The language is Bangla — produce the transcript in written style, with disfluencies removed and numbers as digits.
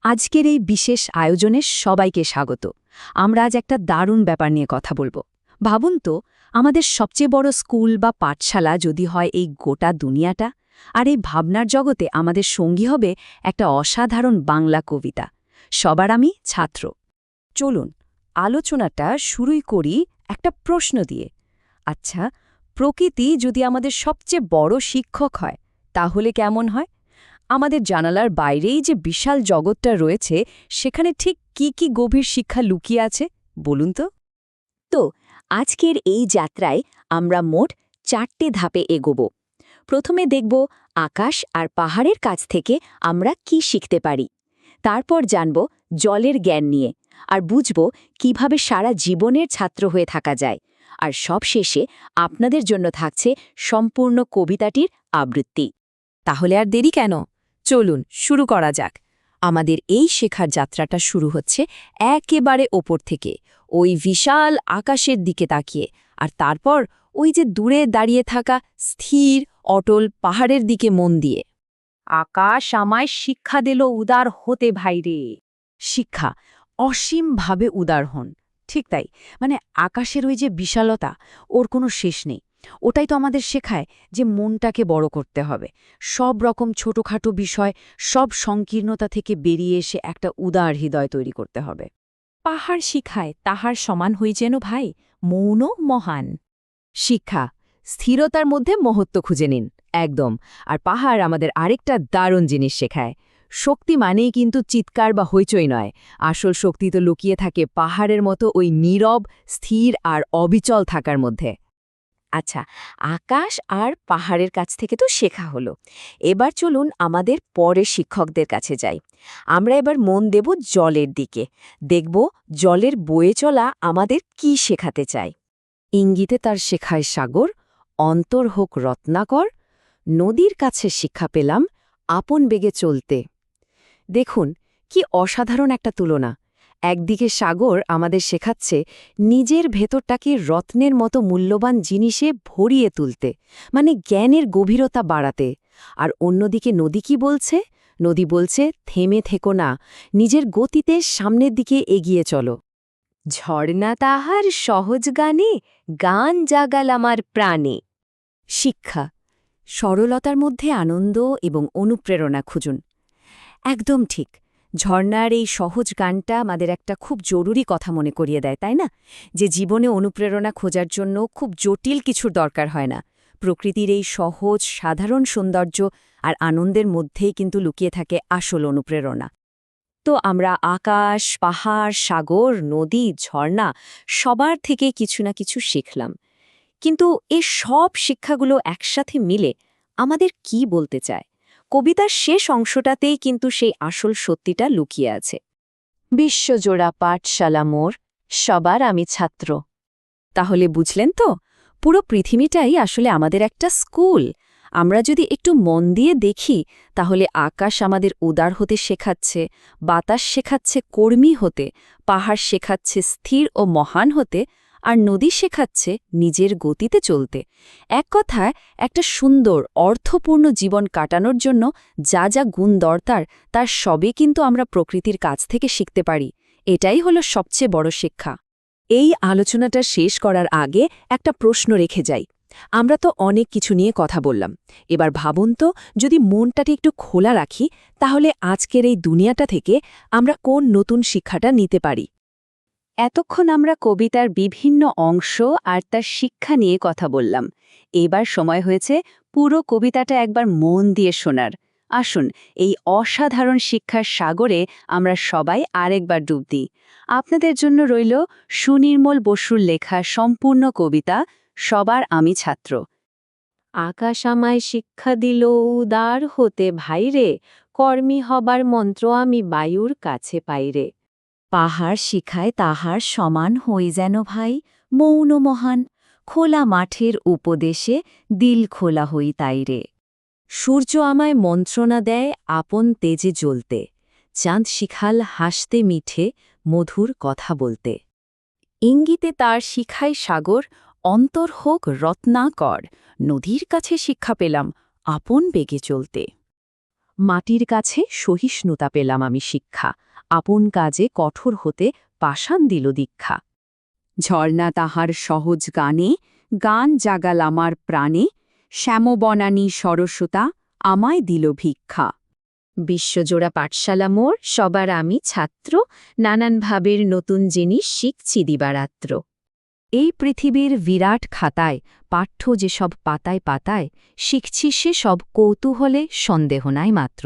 আজকের এই বিশেষ আয়োজনে সবাইকে স্বাগত। আমরা আজ একটা দারুণ ব্যাপার নিয়ে কথা বলবো। ভাবুন তো, আমাদের সবচেয়ে বড় স্কুল বা পাঠশালা যদি হয় এই গোটা দুনিয়াটা, আর এই ভাবনার জগতে আমাদের সঙ্গী হবে একটা অসাধারণ বাংলা কবিতা। সবার আমি ছাত্র। চলুন আলোচনাটা শুরুই করি একটা প্রশ্ন দিয়ে। আচ্ছা, প্রকৃতি যদি আমাদের সবচেয়ে বড় শিক্ষক হয়, তাহলে কেমন হয়? আমাদের জানালার বাইরেই যে বিশাল জগৎটা রয়েছে, সেখানে ঠিক কি গভীর শিক্ষা লুকিয়ে আছে বলুন তো। তো আজকের এই যাত্রায় আমরা মোট 4টে ধাপে এগোব। প্রথমে দেখব আকাশ আর পাহাড়ের কাছ থেকে আমরা কি শিখতে পারি। তারপর জানব জলের জ্ঞান নিয়ে, আর বুঝব কিভাবে সারা জীবনের ছাত্র হয়ে থাকা যায়। আর সবশেষে আপনাদের জন্য থাকছে সম্পূর্ণ কবিতাটির আবৃত্তি। তাহলে আর দেরি কেন, চলুন শুরু করা যাক। আমাদের এই শেখার যাত্রাটা শুরু হচ্ছে একেবারে ওপর থেকে, ওই বিশাল আকাশের দিকে তাকিয়ে, আর তারপর ওই যে দূরে দাঁড়িয়ে থাকা স্থির অটল পাহাড়ের দিকে মন দিয়ে। আকাশ আমায় শিক্ষা দিল উদার হতে ভাইরে। শিক্ষা অসীমভাবে উদার হন, ঠিক তাই। মানে আকাশের ওই যে বিশালতা, ওর কোনো শেষ নেই। ওটাই তো আমাদের শেখায় যে মনটাকে বড় করতে হবে। সব রকম ছোটখাটো বিষয়, সব সংকীর্ণতা থেকে বেরিয়ে এসে একটা উদার হৃদয় তৈরি করতে হবে। পাহাড় শিখায় তাহার সমান হই যেন ভাই, মৌন মহান। শিক্ষা স্থিরতার মধ্যে মহত্ব খুঁজে নিন, একদম। আর পাহাড় আমাদের আরেকটা দারুণ জিনিস শেখায়। শক্তি মানেই কিন্তু চিৎকার বা হইচই নয়। আসল শক্তি তো লুকিয়ে থাকে পাহাড়ের মতো ওই নীরব, স্থির আর অবিচল থাকার মধ্যে। আচ্ছা, আকাশ আর পাহাড়ের কাছ থেকে তো শেখা হলো। এবার চলুন আমাদের পরের শিক্ষকদের কাছে যাই। আমরা এবার মন দেব জলের দিকে। দেখব জলের বয়ে চলা আমাদের কি শেখাতে চায়। ইঙ্গিতে তার শেখায় সাগর, অন্তর হোক রত্নাকর। নদীর কাছে শিক্ষা পেলাম আপন বেগে চলতে। দেখুন কি অসাধারণ একটা তুলনা। একদিকে সাগর আমাদের শেখাচ্ছে নিজের ভেতরটাকে রত্নের মতো মূল্যবান জিনিসে ভরিয়ে তুলতে, মানে জ্ঞানের গভীরতা বাড়াতে। আর অন্যদিকে নদী কি বলছে? নদী বলছে থেমে থেকো না, নিজের গতিতে সামনের দিকে এগিয়ে চলো। ঝর্ণা তাহার সহজ গানে, গান জাগাল আমার প্রাণে। শিক্ষা সরলতার মধ্যে আনন্দ এবং অনুপ্রেরণা খুঁজুন। একদম ঠিক। ঝর্ণার এই সহজ গানটা আমাদের একটা খুব জরুরি কথা মনে করিয়ে দেয়, তাই না? যে জীবনে অনুপ্রেরণা খোঁজার জন্য খুব জটিল কিছুর দরকার হয় না। প্রকৃতির এই সহজ সাধারণ সৌন্দর্য আর আনন্দের মধ্যেই কিন্তু লুকিয়ে থাকে আসল অনুপ্রেরণা। তো আমরা আকাশ, পাহাড়, সাগর, নদী, ঝর্ণা সবার থেকে কিছু না কিছু শিখলাম। কিন্তু এই সব শিক্ষাগুলো একসাথে মিলে আমাদের কি বলতে চায়? কবিতার শেষ অংশটাতেই কিন্তু সেই আসল সত্যিটা লুকিয়ে আছে। বিশ্বজোড়া পাঠশালা মোর, সবার আমি ছাত্র। তাহলে বুঝলেন তো, পুরো পৃথিবীটাই আসলে আমাদের একটা স্কুল। আমরা যদি একটু মন দিয়ে দেখি, তাহলে আকাশ আমাদের উদার হতে শেখাচ্ছে, বাতাস শেখাচ্ছে কর্মী হতে, পাহাড় শেখাচ্ছে স্থির ও মহান হতে, আর নদী শেখাচ্ছে নিজের গতিতে চলতে। এক কথায় একটা সুন্দর অর্থপূর্ণ জীবন কাটানোর জন্য যা যা গুণ দরকার, তার সবই কিন্তু আমরা প্রকৃতির কাছ থেকে শিখতে পারি। এটাই হলো সবচেয়ে বড় শিক্ষা। এই আলোচনাটা শেষ করার আগে একটা প্রশ্ন রেখে যাই। আমরা তো অনেক কিছু নিয়ে কথা বললাম। এবার ভাবুন তো, যদি মনটাকে একটু খোলা রাখি, তাহলে আজকের এই দুনিয়াটা থেকে আমরা কোন নতুন শিক্ষাটা নিতে পারি? এতক্ষণ আমরা কবিতার বিভিন্ন অংশ আর তার শিক্ষা নিয়ে কথা বললাম। এবার সময় হয়েছে পুরো কবিতাটা একবার মন দিয়ে শোনার। আসুন এই অসাধারণ শিক্ষার সাগরে আমরা সবাই আরেকবার ডুব দিই। আপনাদের জন্য রইল সুনির্মল বসুর লেখা সম্পূর্ণ কবিতা সবার আমি ছাত্র। আকাশ আমায় শিক্ষা দিল উদার হতে ভাইরে, কর্মী হবার মন্ত্র আমি বায়ুর কাছে পাইরে। পাহাড় শিখায় তাহার সমান হই যেন ভাই, মৌন মহান, খোলা মাঠের উপদেশে দিল খোলা হই তাইরে। সূর্য আমায় মন্ত্রণা দেয় আপন তেজে জ্বলতে, চাঁদ শিখাল হাসতে মিঠে মধুর কথা বলতে। ইঙ্গিতে তার শিখায় সাগর, অন্তর হোক রত্নাকর। নদীর কাছে শিক্ষা পেলাম আপন বেগে চলতে। মাটির কাছে সহিষ্ণুতা পেলাম আমি শিক্ষা, আপন কাজে কঠোর হতে পাষাণ দিল দীক্ষা। ঝর্ণা তাহার সহজ গানে, গান জাগাল আমার প্রাণে, শ্যামবনানী সরস্বতা আমায় দিল ভিক্ষা। বিশ্বজোড়া পাঠশালা মোর, সবার আমি ছাত্র, নানান ভাবের নতুন জিনিস শিখছি দিবারাত্র। এই পৃথিবীর বিরাট খাতায় পাঠ্য যেসব পাতায় পাতায় শিখছি সে সব কৌতূহলে, সন্দেহ নাই মাত্র।